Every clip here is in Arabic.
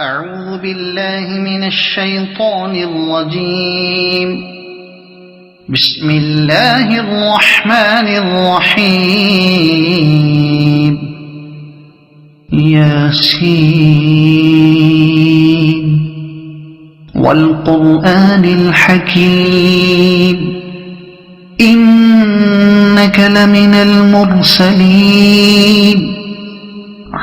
أعوذ بالله من الشيطان الرجيم. بسم الله الرحمن الرحيم. ياسين والقرآن الحكيم إنك لمن المرسلين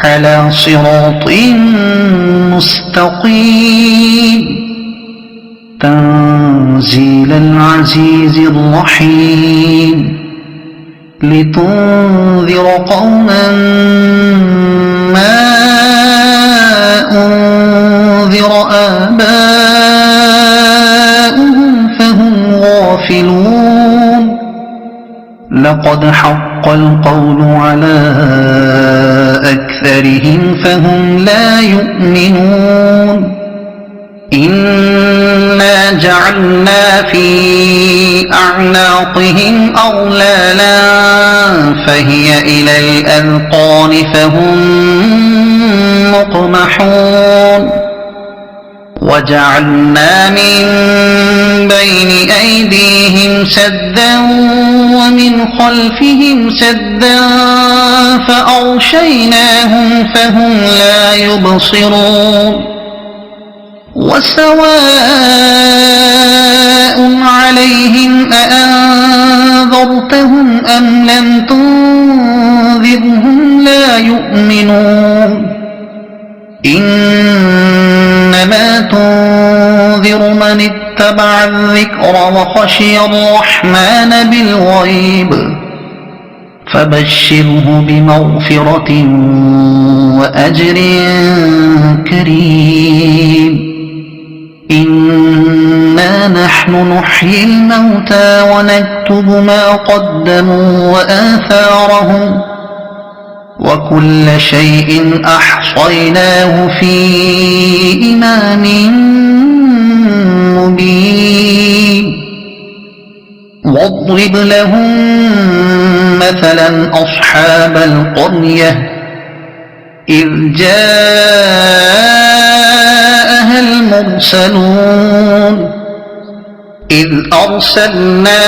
على صراط مستقيم تنزيل العزيز الرحيم لتنذر قوما ما أنذر آباؤهم فهم غافلون. لقد حق القول على أكثرهم فهم لا يؤمنون. إنا جعلنا في أعناقهم أغلالا فهي إلى الأذقان فهم مقمحون. وجعلنا من بين أيديهم سدا ومن خلفهم سدا فأغشيناهم فهم لا يبصرون. وسواء عليهم أأنذرتهم أم لم تنذرهم لا يؤمنون. إنما تنذر من اتبع الذكر وخشي الرحمن بالغيب فبشره بمغفرة وأجر كريم. إنا نحن نحيي الموتى ونكتب ما قدموا وآثارهم وكل شيء أحصيناه في إمام مبين. واضرب لهم مثلا أصحاب القرية إذ جاءها المرسلون إذ أرسلنا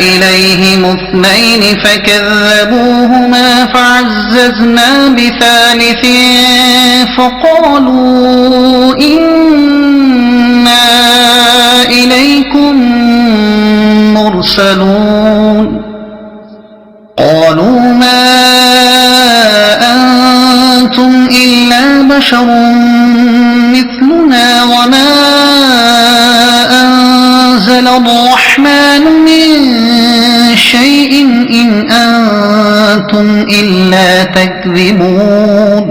إليهم اثنين فكذبوهما فعززنا بثالث فقالوا إنا إليكم مرسلون. قالوا ما أنتم إلا بشر مثلنا وما أنزل الرحمن من شيء إن أنتم إلا تكذبون.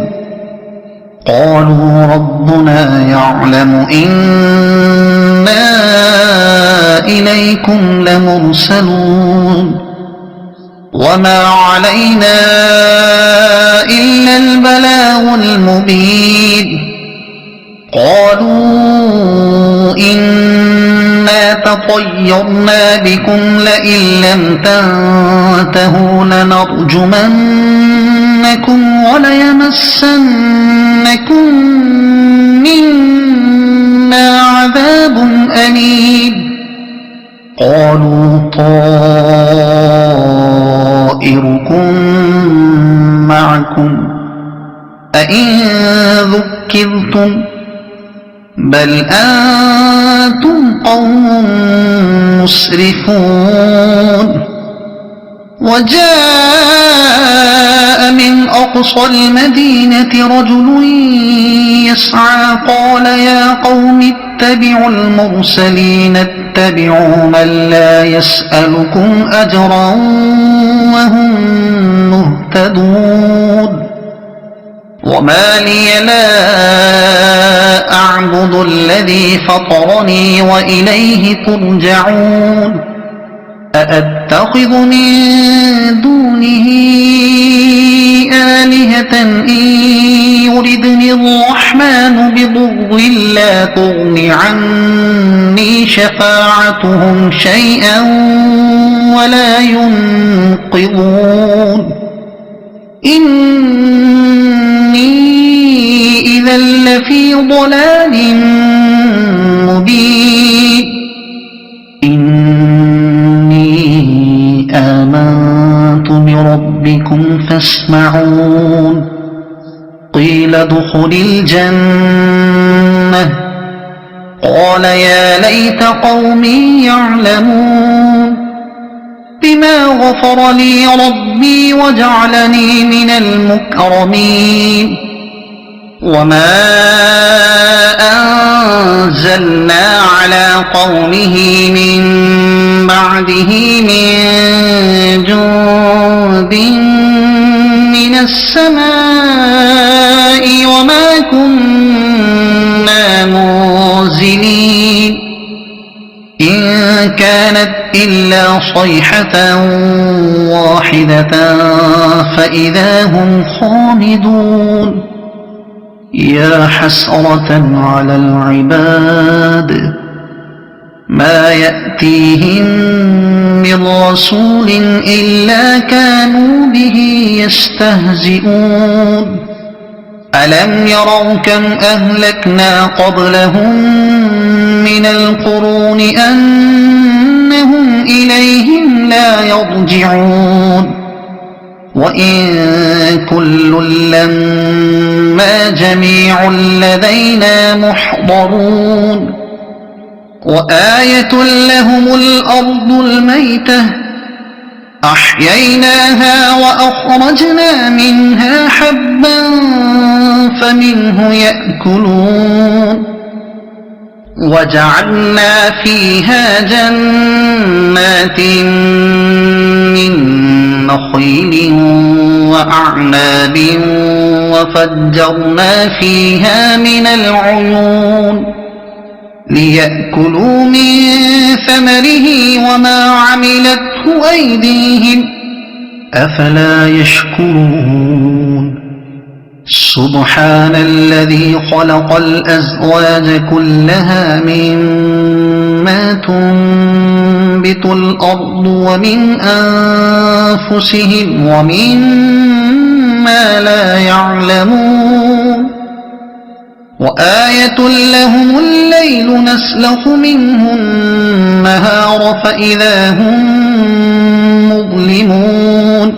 قالوا ربنا يعلم إنا إليكم لمرسلون وما علينا إلا البلاغ المبين. قالوا إنا تطيرنا بكم لئن لم تنتهوا لنرجمنكم وليمسنكم منا عذاب أليم. قالوا طائركم معكم أئن ذكرتم بل أنتم قوم مسرفون. وجاء من أقصى المدينة رجل يسعى قال يا قوم اتبعوا المرسلين اتبعوا من لا يسألكم أجرا وهم مهتدون. وما لي لا أعبد الذي فطرني وإليه ترجعون. أأتخذ من دونه آلهة إن يردني الرحمن بضر لا تغن عني شفاعتهم شيئا ولا ينقذون. إني إذا لفي ضلال مبين إني آمنت بربكم فاسمعون قيل ادخل الجنة قال يا ليت قومي يعلمون بما غفر لي ربي وجعلني من المكرمين وما أنزلنا على قومه من بعده من جند من السماء وما كنا منزلين إن كانت إلا صيحة واحدة فإذا هم خامدون يا حسرة على العباد ما يأتيهم من رسول إلا كانوا به يستهزئون ألم يروا كم أهلكنا قبلهم من القرون أنهم إليهم لا يرجعون وإن كل لما جميع لدينا محضرون وآية لهم الأرض الميتة أحييناها وأخرجنا منها حبا فمنه يأكلون وجعلنا فيها جنات من نخيل وأعناب وفجرنا فيها من العيون ليأكلوا من ثمره وما عملته أيديهم أفلا يشكرون سبحان الذي خلق الأزواج كلها مما تنبت الأرض ومن أنفسهم ومما لا يعلمون وآية لهم الليل نسلخ منه النهار فإذا هم مظلمون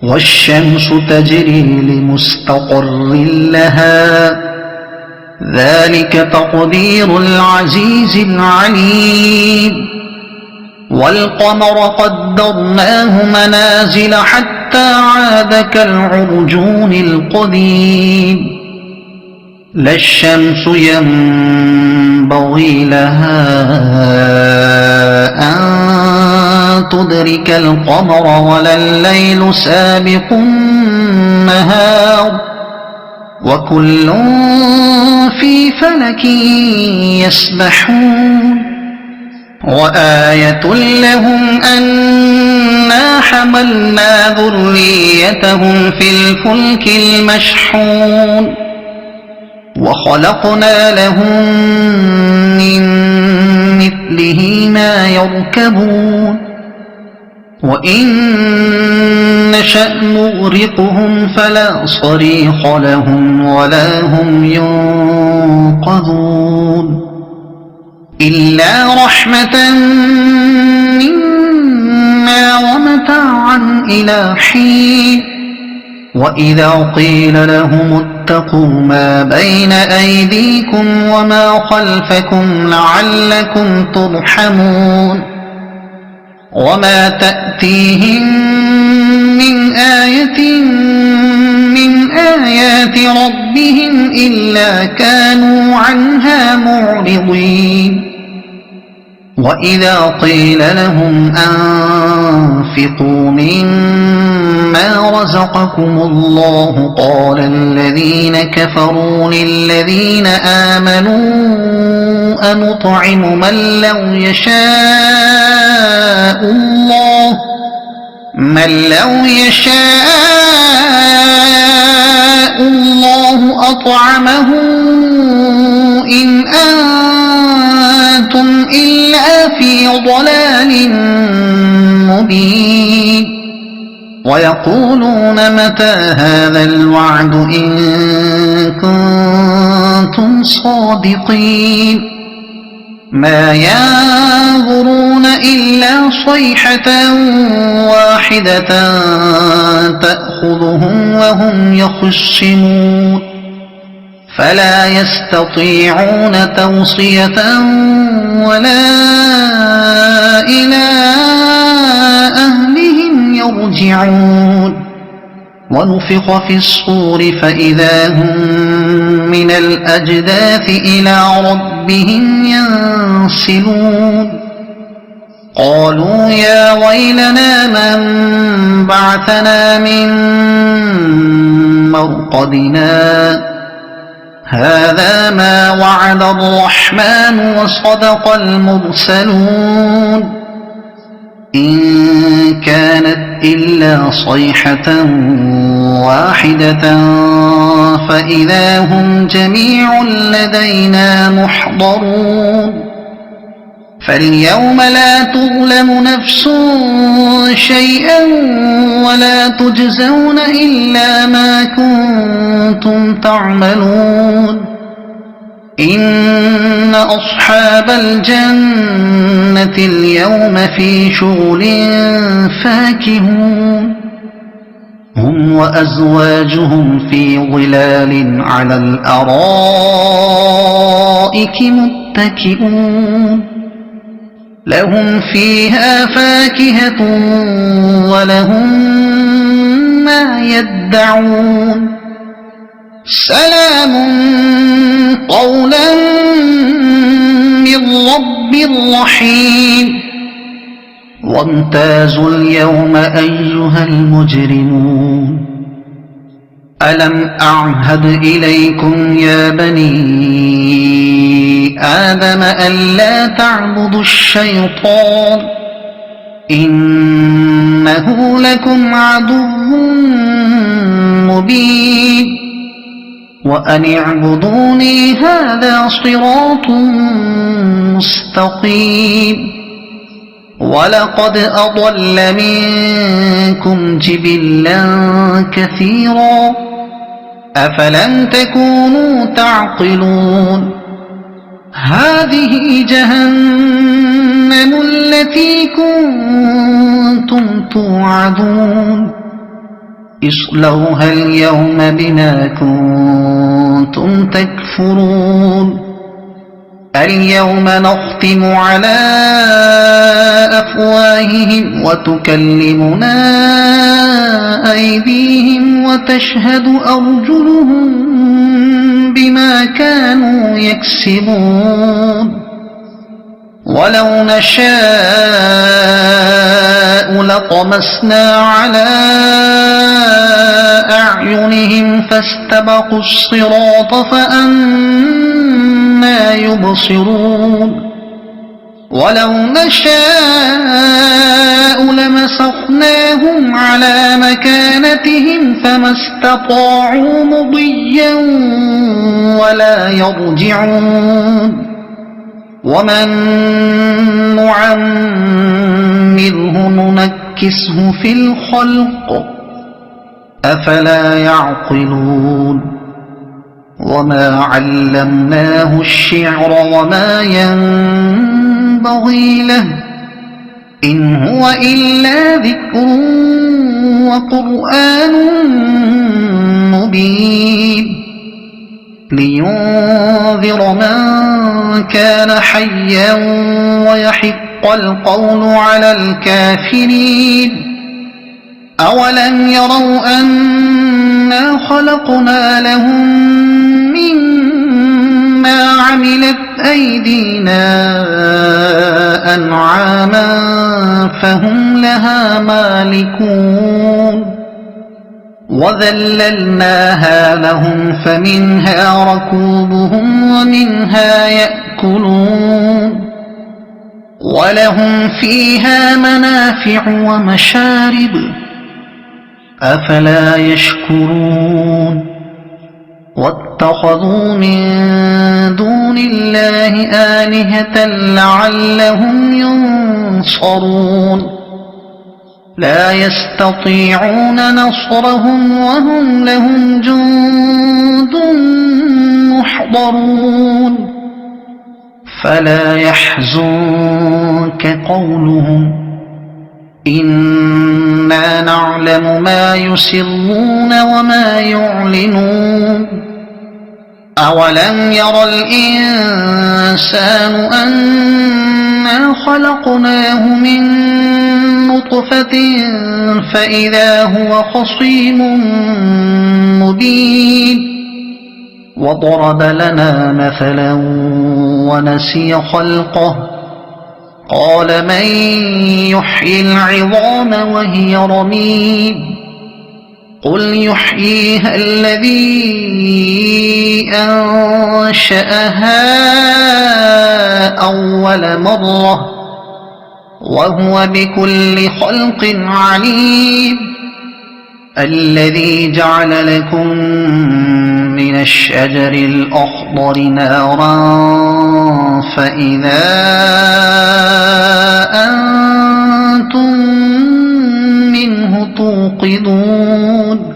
والشمس تجري لمستقر لها ذلك تقدير العزيز العليم والقمر قدرناه منازل حتى عاد كالعرجون القديم لا الشمس ينبغي لها أن تدرك القمر ولا الليل سابق النهار وكل في فلك يسبحون وآية لهم أنا حملنا ذريتهم في الفلك المشحون وخلقنا لهم من مثله ما يركبون وإن نشأ نغرقهم فلا صريخ لهم ولا هم ينقذون إلا رحمة منا ومتاعا إلى حين وإذا قيل لهم اتقوا ما بين أيديكم وما خلفكم لعلكم ترحمون وما تأتيهم من آية من آيات ربهم إلا كانوا عنها معرضين وإذا قيل لهم أنفقوا مما رزقكم الله قال الذين كفروا للذين آمنوا أنطعم من لو يشاء الله أطعمه إن أنتم إلا في ضلال مبين ويقولون متى هذا الوعد إن كنتم صادقين ما ينظرون إلا صيحة واحدة تأخذهم وهم يخصمون فلا يستطيعون توصية ولا إلى أهلهم يرجعون ونفخ في الصور فإذا هم من الأجداث إلى ربهم ينسلون قالوا يا ويلنا من بعثنا من مرقدنا هذا ما وعد الرحمن وصدق المرسلون إن كانت إلا صيحة واحدة فإذا هم جميع لدينا محضرون فاليوم لا تظلم نفس شيئا ولا تجزون إلا ما كنتم تعملون إن أصحاب الجنة اليوم في شغل فاكهون هم وأزواجهم في ظلال على الأرائك متكئون لهم فيها فاكهة ولهم ما يدعون سلام قولا من رب رحيم وامتازوا اليوم أيها المجرمون ألم أعهد إليكم يا بني آدم ألا تعبدوا الشيطان إنه لكم عدو مبين وأن اعبدوني هذا صراط مستقيم ولقد أضل منكم جبلا كثيرا أفلم تكونوا تعقلون هذه جهنم التي كنتم توعدون اصلوها اليوم بما كنتم تكفرون اليوم نختم على أفواههم وتكلمنا أيديهم وتشهد أرجلهم بما كانوا يكسبون ولو نشاء لطمسنا على أعينهم فاستبقوا الصراط فأنى يبصرون ولو نشاء لمسخناهم على مكانتهم فما استطاعوا مضيا ولا يرجعون ومن نعمره ننكسه في الخلق أفلا يعقلون وما علمناه الشعر وما ينبغي له إن هو إلا ذكر وقرآن مبين لينذر من كان حيا ويحق القول على الكافرين أولم يروا أنا خلقنا لهم مما عملت أيدينا أنعاما فهم لها مالكون وذللناها لهم فمنها ركوبهم ومنها يأكلون ولهم فيها منافع ومشارب أفلا يشكرون واتخذوا من دون الله آلهة لعلهم ينصرون لا يستطيعون نصرهم وهم لهم جند محضرون يحضرون فلا يحزنك قولهم إنا نعلم ما يسرون وما يعلنون أولم ير الإنسان أنا خلقناه من نطفة فإذا هو خصيم مبين وضرب لنا مثلا ونسي خلقه قال من يحيي العظام وهي رميم قل يحييها الذي أنشأها أول مرة وهو بكل خلق عليم الذي جعل لكم من الشجر الأخضر نارا فإذا أنتم منه توقدون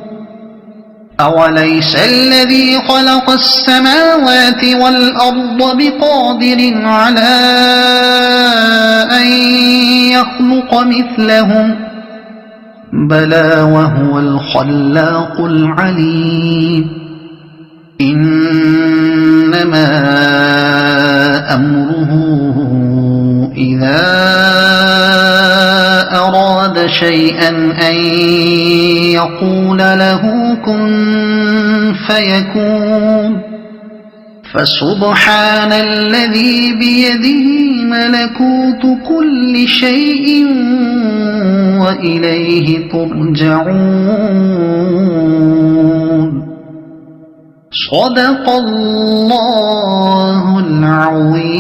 أوليس الذي خلق السماوات والأرض بقادر على أن يخلق مثلهم بلى وهو الخلاق العليم إنما أمره إذا أراد شيئا أن يقول له كن فيكون فسبحان الذي بيده ملكوت كل شيء وإليه ترجعون صدق الله العظيم.